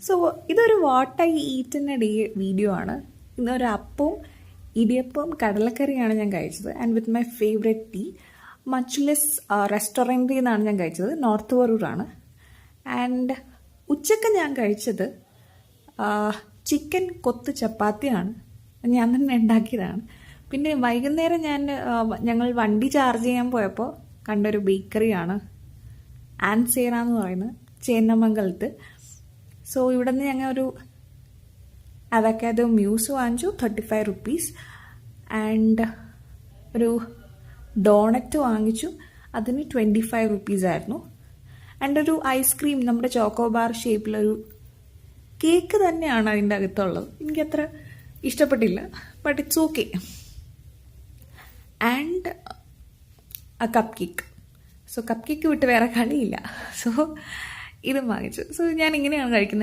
So ഇതൊരു what I eat in a day video ആണ്. ഇന്നൊരു അപ്പവും ഇടിയപ്പവും കടലക്കറിയാണ് ഞാൻ കഴിച്ചത്. And with my favourite tea. മച്ചുലിസ് റെസ്റ്റോറൻറ്റിൽ നിന്നാണ് ഞാൻ കഴിച്ചത്. നോർത്ത് വറൂറാണ്. ആൻഡ് ഉച്ചക്ക് ഞാൻ കഴിച്ചത് ചിക്കൻ കൊത്ത് ചപ്പാത്തിയാണ്. ഞാൻ തന്നെ ഉണ്ടാക്കിയതാണ്. പിന്നെ വൈകുന്നേരം ഞങ്ങൾ വണ്ടി ചാർജ് ചെയ്യാൻ പോയപ്പോൾ കണ്ടൊരു ബേക്കറിയാണ് ആൻസേറ എന്ന് പറയുന്നത്, ചേന്നമംഗലത്ത്. സോ ഇവിടെ നിന്ന് ഞങ്ങൾ ഒരു അവക്കാഡോ മ്യൂസ് വാങ്ങിച്ചു, 35 റുപ്പീസ്. ആൻഡ് ഒരു ഡോണറ്റ് വാങ്ങിച്ചു, അതിന് 25 റുപ്പീസ് ആയിരുന്നു. ആൻഡ് ഒരു ഐസ്ക്രീം, നമ്മുടെ ചോക്കോബാർ ഷേപ്പിലൊരു കേക്ക് തന്നെയാണ് അതിൻ്റെ അകത്തുള്ളത്. എനിക്കത്ര ഇഷ്ടപ്പെട്ടില്ല, ബട്ട് ഇറ്റ്സ് ഓക്കെ. ആൻഡ് ആ cup cake. So cup cake വിട്ട് വേറെ കളിയില്ല. സോ ഇതും വാങ്ങിച്ചു. സോ ഞാൻ ഇങ്ങനെയാണ് കഴിക്കുന്നത്.